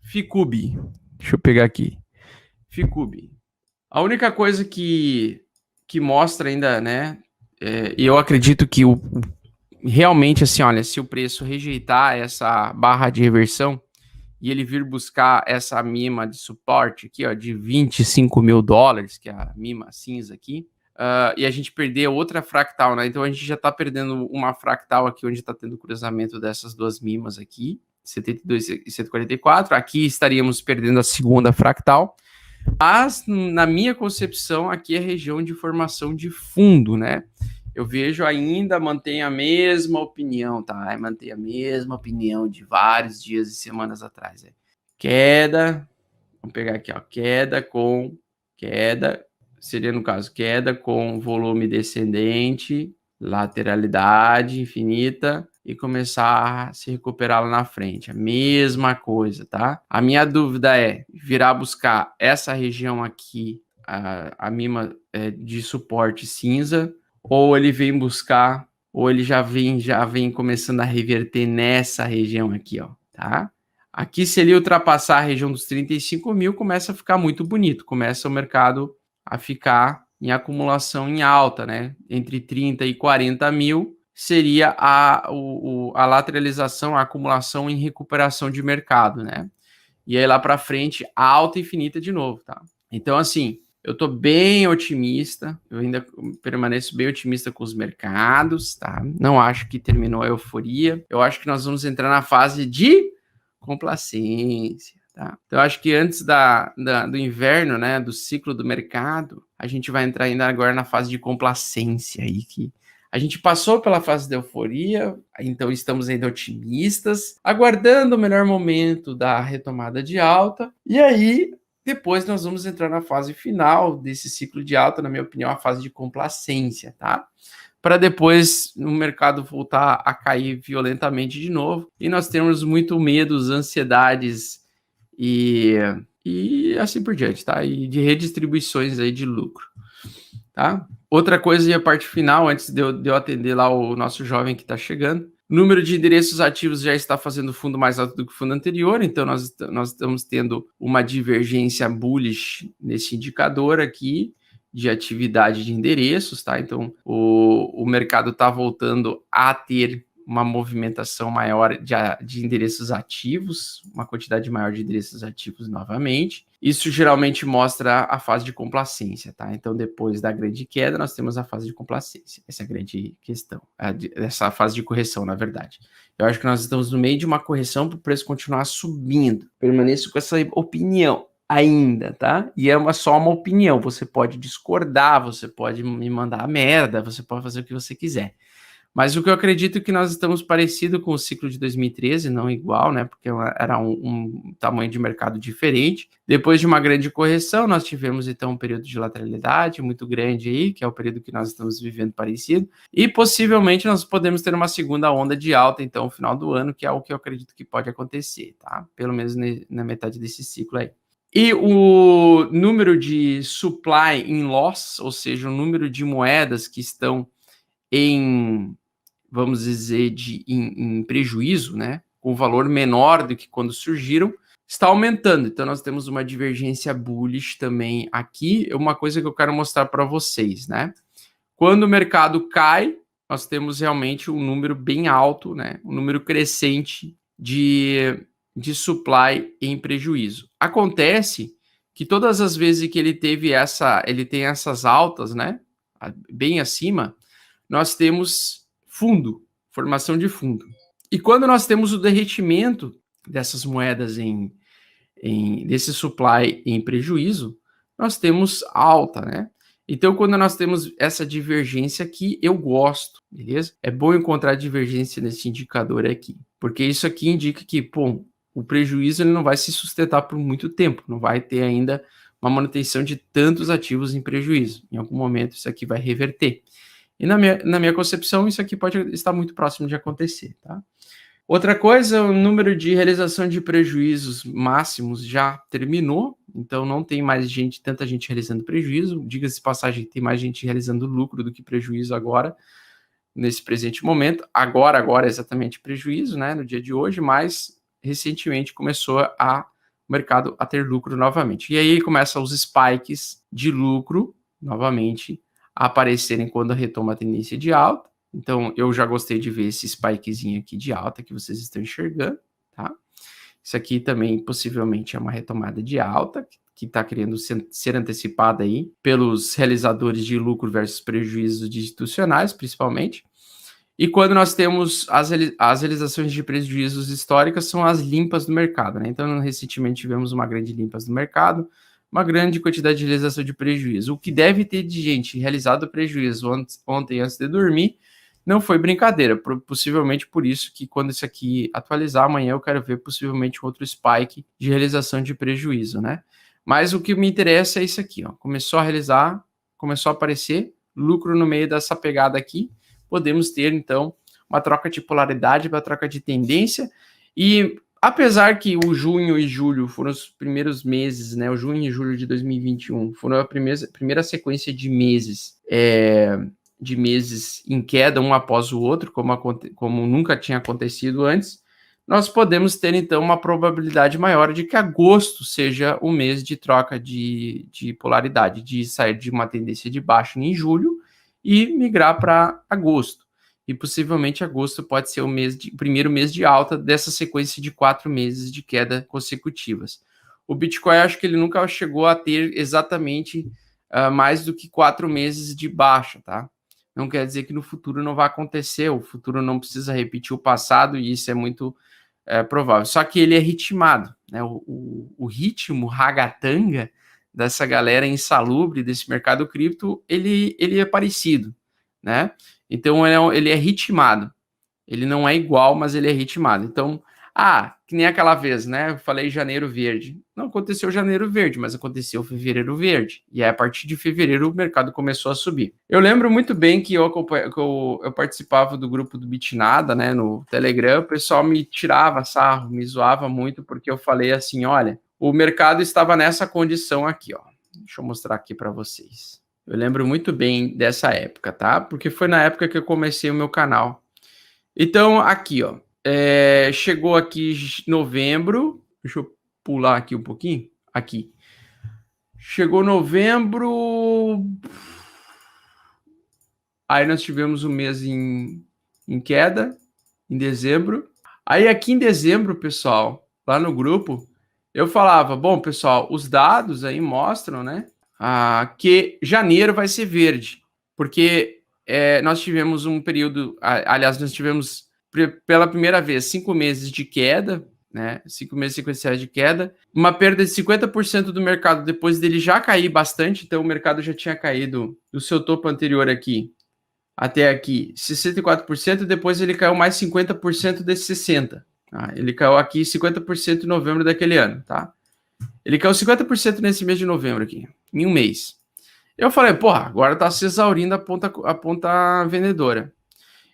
Ficube. Deixa eu pegar aqui. Ficube. A única coisa que mostra ainda, né? E eu acredito que realmente, assim, olha, se o preço rejeitar essa barra de reversão e ele vir buscar essa mima de suporte aqui, ó, de 25 mil dólares, que é a mima cinza aqui, e a gente perder outra fractal, né? Então a gente já tá perdendo uma fractal aqui, onde tá tendo cruzamento dessas duas mimas aqui, 72 e 144. Aqui estaríamos perdendo a segunda fractal. Mas, na minha concepção, aqui é região de formação de fundo, né? Eu vejo ainda, mantém a mesma opinião, tá? Mantém a mesma opinião de vários dias e semanas atrás. Queda, vamos pegar aqui, ó, queda, seria no caso, queda com volume descendente, lateralidade infinita e começar a se recuperar lá na frente. A mesma coisa, tá? A minha dúvida é virar buscar essa região aqui, a mima de suporte cinza, ou ele vem buscar, ou ele já vem começando a reverter nessa região aqui, ó, tá? Aqui, se ele ultrapassar a região dos 35 mil, começa a ficar muito bonito, começa o mercado a ficar em acumulação em alta, né? Entre 30 e 40 mil seria a lateralização, a acumulação em recuperação de mercado, né? E aí lá para frente, alta infinita de novo, tá? Então, assim, eu tô bem otimista, eu ainda permaneço bem otimista com os mercados, tá? Não acho que terminou a euforia, eu acho que nós vamos entrar na fase de complacência, tá? Então, eu acho que antes do inverno, né, do ciclo do mercado, a gente vai entrar ainda agora na fase de complacência aí, que a gente passou pela fase da euforia, então estamos ainda otimistas, aguardando o melhor momento da retomada de alta, e aí depois nós vamos entrar na fase final desse ciclo de alta, na minha opinião, a fase de complacência, tá? Para depois o mercado voltar a cair violentamente de novo e nós temos muito medo, ansiedades e assim por diante, tá? E de redistribuições aí de lucro, tá? Outra coisa e a parte final, antes de eu atender lá o nosso jovem que está chegando, o número de endereços ativos já está fazendo fundo mais alto do que o fundo anterior, então nós estamos tendo uma divergência bullish nesse indicador aqui, de atividade de endereços, tá? Então, o mercado está voltando a ter uma movimentação maior de endereços ativos, uma quantidade maior de endereços ativos novamente. Isso geralmente mostra a fase de complacência, tá? Então, depois da grande queda, nós temos a fase de complacência. Essa é a grande questão, essa fase de correção, na verdade. Eu acho que nós estamos no meio de uma correção para o preço continuar subindo. Permaneço com essa opinião ainda, tá? E é só uma opinião, você pode discordar, você pode me mandar merda, você pode fazer o que você quiser. Mas o que eu acredito é que nós estamos parecido com o ciclo de 2013, não igual, né? Porque era um tamanho de mercado diferente. Depois de uma grande correção, nós tivemos então um período de lateralidade muito grande aí, que é o período que nós estamos vivendo parecido. E possivelmente nós podemos ter uma segunda onda de alta, então, no final do ano, que é o que eu acredito que pode acontecer, tá? Pelo menos na metade desse ciclo aí. E o número de supply in loss, ou seja, o número de moedas que estão em, vamos dizer, em prejuízo, né, com valor menor do que quando surgiram, está aumentando. Então, nós temos uma divergência bullish também aqui. É uma coisa que eu quero mostrar para vocês, né? Quando o mercado cai, nós temos realmente um número bem alto, né? Um número crescente de supply em prejuízo. Acontece que todas as vezes que ele tem essas altas, né? Bem acima, nós temos fundo, formação de fundo. E quando nós temos o derretimento dessas moedas desse supply em prejuízo, nós temos alta, né? Então, quando nós temos essa divergência aqui, eu gosto, beleza? É bom encontrar divergência nesse indicador aqui, porque isso aqui indica que, pô, o prejuízo ele não vai se sustentar por muito tempo, não vai ter ainda uma manutenção de tantos ativos em prejuízo. Em algum momento isso aqui vai reverter. E na minha concepção, isso aqui pode estar muito próximo de acontecer, tá? Outra coisa, o número de realização de prejuízos máximos já terminou, então não tem mais tanta gente realizando prejuízo. Diga-se de passagem, tem mais gente realizando lucro do que prejuízo agora, nesse presente momento. Agora exatamente prejuízo, né, no dia de hoje, mas recentemente começou a o mercado a ter lucro novamente. E aí começam os spikes de lucro, novamente, a aparecerem quando retoma a tendência de alta. Então, eu já gostei de ver esse spikezinho aqui de alta que vocês estão enxergando, tá? Isso aqui também, possivelmente, é uma retomada de alta, que está querendo ser antecipada aí pelos realizadores de lucro versus prejuízos institucionais, principalmente. E quando nós temos as realizações de prejuízos históricas, são as limpas do mercado, né? Então, recentemente tivemos uma grande limpas do mercado, uma grande quantidade de realização de prejuízo. O que deve ter de gente realizado prejuízo ontem antes de dormir, não foi brincadeira, possivelmente por isso que quando isso aqui atualizar amanhã eu quero ver possivelmente outro spike de realização de prejuízo, né? Mas o que me interessa é isso aqui, ó. Começou a realizar, começou a aparecer lucro no meio dessa pegada aqui, podemos ter então uma troca de polaridade, uma troca de tendência, e apesar que o junho e julho foram os primeiros meses, né? O junho e julho de 2021 foram a primeira sequência de meses em queda, um após o outro, como nunca tinha acontecido antes, nós podemos ter, então, uma probabilidade maior de que agosto seja o mês de troca de polaridade, de sair de uma tendência de baixa em julho e migrar para agosto. E possivelmente agosto pode ser o primeiro mês de alta dessa sequência de 4 meses de queda consecutivas. O Bitcoin, acho que ele nunca chegou a ter exatamente mais do que 4 meses de baixa, tá? Não quer dizer que no futuro não vai acontecer, o futuro não precisa repetir o passado, e isso é muito provável. Só que ele é ritmado, né? O ritmo ragatanga dessa galera insalubre desse mercado cripto, ele é parecido, né? Então ele é ritmado. Ele não é igual, mas ele é ritmado. Então, que nem aquela vez, né? Eu falei janeiro verde. Não aconteceu janeiro verde, mas aconteceu fevereiro verde. E aí, a partir de fevereiro, o mercado começou a subir. Eu lembro muito bem que eu participava do grupo do Bitnada, né? No Telegram, o pessoal me tirava sarro, me zoava muito, porque eu falei assim, olha, o mercado estava nessa condição aqui, ó. Deixa eu mostrar aqui para vocês. Eu lembro muito bem dessa época, tá? Porque foi na época que eu comecei o meu canal. Então, aqui, ó. Chegou aqui novembro. Deixa eu pular aqui um pouquinho. Aqui. Chegou novembro. Aí nós tivemos um mês em queda, em dezembro. Aí aqui em dezembro, pessoal, lá no grupo, eu falava, bom, pessoal, os dados aí mostram, né, que janeiro vai ser verde, porque nós tivemos um período, aliás, nós tivemos pela primeira vez 5 meses de queda, né, 5 meses sequenciais de queda, uma perda de 50% do mercado depois dele já cair bastante, então o mercado já tinha caído do seu topo anterior aqui até aqui 64%, depois ele caiu mais 50% desses 60%. Tá? Ele caiu aqui 50% em novembro daquele ano, tá? Ele caiu 50% nesse mês de novembro aqui, em um mês. Eu falei, porra, agora tá se exaurindo a ponta vendedora.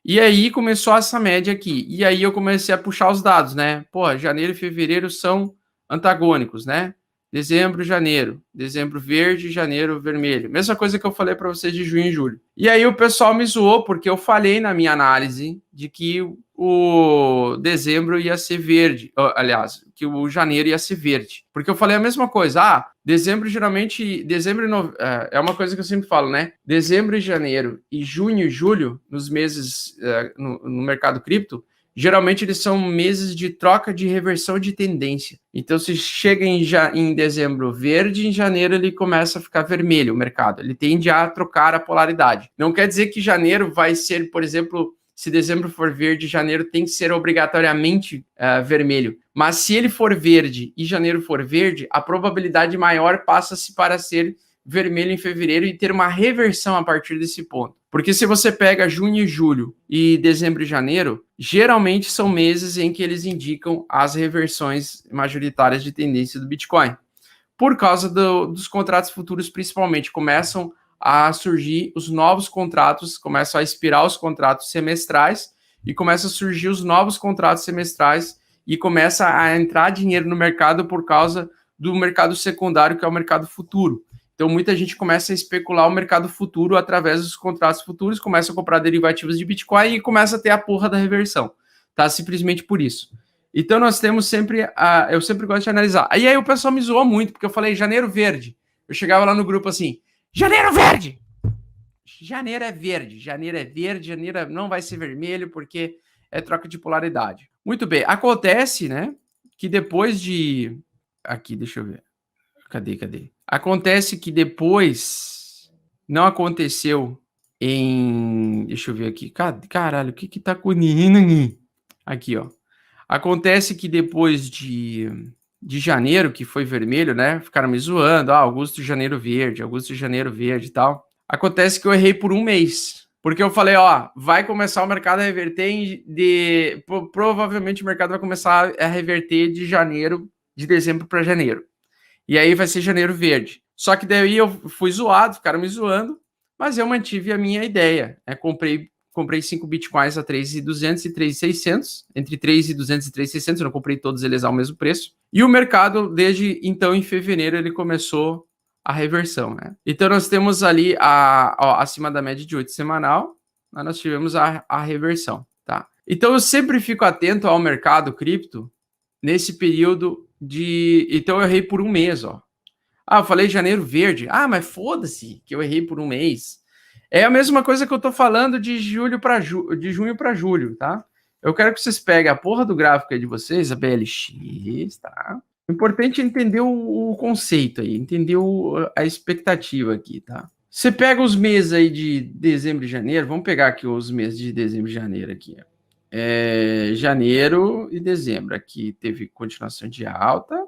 E aí começou essa média aqui. E aí eu comecei a puxar os dados, né? Pô, janeiro e fevereiro são antagônicos, né? Dezembro, janeiro. Dezembro verde, janeiro vermelho. Mesma coisa que eu falei para vocês de junho e julho. E aí o pessoal me zoou porque eu falei na minha análise de que o dezembro ia ser verde. Aliás, que o janeiro ia ser verde. Porque eu falei a mesma coisa. Dezembro geralmente... Dezembro é uma coisa que eu sempre falo, né? Dezembro e janeiro e junho e julho, nos meses no mercado cripto, geralmente eles são meses de troca de reversão de tendência. Então, se chega em dezembro verde, em janeiro ele começa a ficar vermelho o mercado. Ele tende a trocar a polaridade. Não quer dizer que janeiro vai ser, por exemplo, se dezembro for verde, janeiro tem que ser obrigatoriamente vermelho. Mas se ele for verde e janeiro for verde, a probabilidade maior passa-se para ser vermelho em fevereiro e ter uma reversão a partir desse ponto. Porque se você pega junho e julho e dezembro e janeiro, geralmente são meses em que eles indicam as reversões majoritárias de tendência do Bitcoin. Por causa dos contratos futuros, principalmente, começam a surgir os novos contratos, começam a expirar os contratos semestrais e começam a surgir os novos contratos semestrais e começa a entrar dinheiro no mercado por causa do mercado secundário, que é o mercado futuro. Então, muita gente começa a especular o mercado futuro através dos contratos futuros, começa a comprar derivativos de Bitcoin e começa a ter a porra da reversão. Tá? Simplesmente por isso. Então nós temos sempre, eu sempre gosto de analisar. Aí o pessoal me zoou muito, porque eu falei janeiro verde. Eu chegava lá no grupo assim, janeiro verde! Janeiro é verde, janeiro não vai ser vermelho, porque é troca de polaridade. Muito bem, acontece, né, que depois de... Aqui, deixa eu ver. Cadê? Acontece que depois não aconteceu em... Deixa eu ver aqui. Caralho, o que tá com o menino? Aqui, ó. Acontece que depois de janeiro, que foi vermelho, né? Ficaram me zoando. Augusto de Janeiro verde, Augusto de Janeiro verde e tal. Acontece que eu errei por um mês. Porque eu falei, ó, vai começar o mercado a reverter provavelmente o mercado vai começar a reverter de dezembro para janeiro. E aí vai ser janeiro verde. Só que daí eu fui zoado, ficaram me zoando, mas eu mantive a minha ideia. Né? Comprei 5 bitcoins a 3.200 e 3.600, entre 3.200 e 3.600, eu não comprei todos eles ao mesmo preço. E o mercado, desde então, em fevereiro, ele começou a reversão. Né? Então, nós temos ali, acima da média de 8 semanal, nós tivemos a reversão. Tá? Então, eu sempre fico atento ao mercado cripto nesse período de... Então, eu errei por um mês, ó. Eu falei janeiro verde. Mas foda-se que eu errei por um mês. É a mesma coisa que eu tô falando de junho para julho, tá? Eu quero que vocês peguem a porra do gráfico aí de vocês, a BLX, tá? O importante é entender o conceito aí, entender a expectativa aqui, tá? Você pega os meses aí de dezembro e janeiro, vamos pegar aqui os meses de dezembro e janeiro aqui, ó. Janeiro e dezembro, aqui teve continuação de alta.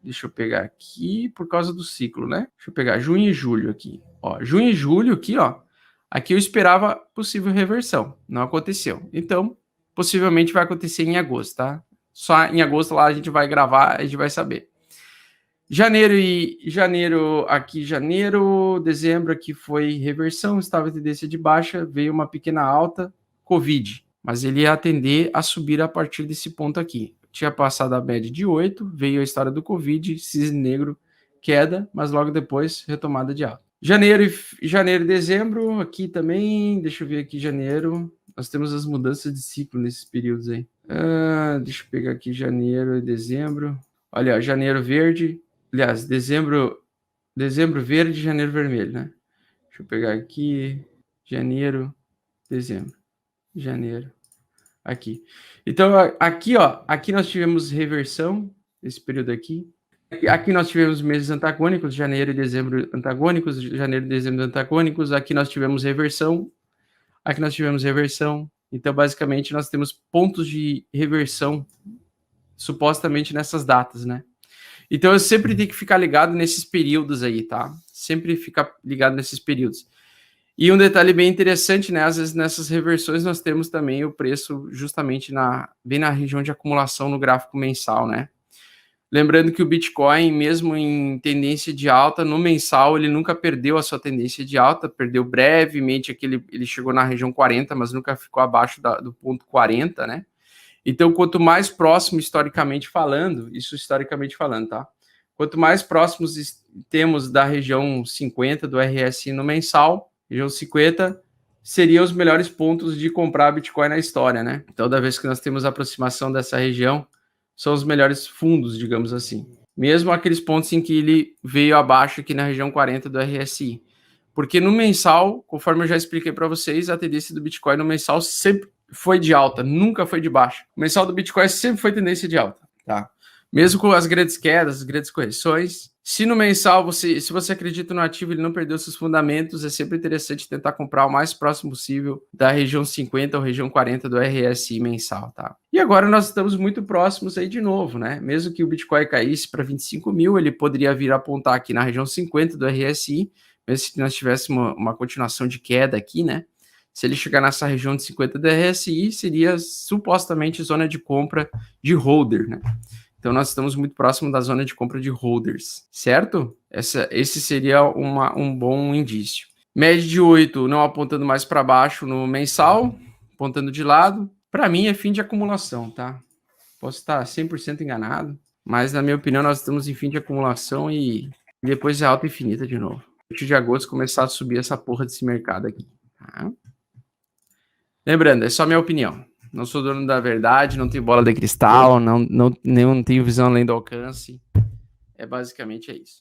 Deixa eu pegar aqui por causa do ciclo, né? Deixa eu pegar junho e julho aqui. Ó, junho e julho aqui, ó. Aqui eu esperava possível reversão. Não aconteceu. Então, possivelmente vai acontecer em agosto, tá? Só em agosto lá a gente vai gravar, a gente vai saber. Janeiro, dezembro aqui foi reversão, estava em tendência de baixa, veio uma pequena alta, Covid. Mas ele ia tender a subir a partir desse ponto aqui. Tinha passado a média de 8, veio a história do Covid, cisne negro, queda, mas logo depois retomada de alta. Janeiro e dezembro, aqui também, deixa eu ver aqui, janeiro, nós temos as mudanças de ciclo nesses períodos aí. Deixa eu pegar aqui janeiro e dezembro. Olha, ó, janeiro verde, aliás, dezembro verde, janeiro vermelho, né? Deixa eu pegar aqui, janeiro, dezembro, janeiro. Aqui. Então, aqui, ó, aqui nós tivemos reversão, esse período aqui. Aqui nós tivemos meses antagônicos, janeiro e dezembro antagônicos, janeiro e dezembro antagônicos. Aqui nós tivemos reversão. Aqui nós tivemos reversão. Então, basicamente, nós temos pontos de reversão, supostamente nessas datas, né? Então, eu sempre tenho que ficar ligado nesses períodos aí, tá? Sempre ficar ligado nesses períodos. E um detalhe bem interessante, né? Às vezes nessas reversões nós temos também o preço justamente bem na região de acumulação no gráfico mensal, né? Lembrando que o Bitcoin, mesmo em tendência de alta, no mensal ele nunca perdeu a sua tendência de alta, perdeu brevemente, ele chegou na região 40, mas nunca ficou abaixo do ponto 40, né? Então, quanto mais próximo historicamente falando, tá? Quanto mais próximos temos da região 50 do RSI no mensal, região 50 seriam os melhores pontos de comprar Bitcoin na história, né? Toda vez que nós temos aproximação dessa região, são os melhores fundos, digamos assim. Mesmo aqueles pontos em que ele veio abaixo aqui na região 40 do RSI. Porque no mensal, conforme eu já expliquei para vocês, a tendência do Bitcoin no mensal sempre foi de alta, nunca foi de baixa. O mensal do Bitcoin sempre foi tendência de alta, tá? Mesmo com as grandes quedas, as grandes correções. Se no mensal, se você acredita no ativo, ele não perdeu seus fundamentos, é sempre interessante tentar comprar o mais próximo possível da região 50 ou região 40 do RSI mensal, tá? E agora nós estamos muito próximos aí de novo, né? Mesmo que o Bitcoin caísse para 25 mil, ele poderia vir a apontar aqui na região 50 do RSI, mesmo se nós tivéssemos uma continuação de queda aqui, né? Se ele chegar nessa região de 50 do RSI, seria supostamente zona de compra de holder, né? Então, nós estamos muito próximo da zona de compra de holders, certo? Esse seria um bom indício. Média de 8, não apontando mais para baixo no mensal, apontando de lado. Para mim, é fim de acumulação, tá? Posso estar 100% enganado, mas, na minha opinião, nós estamos em fim de acumulação e depois é alta infinita de novo. A partir de agosto, começar a subir essa porra desse mercado aqui, tá? Lembrando, é só minha opinião. Não sou dono da verdade, não tenho bola de cristal, não tenho visão além do alcance. Basicamente é isso.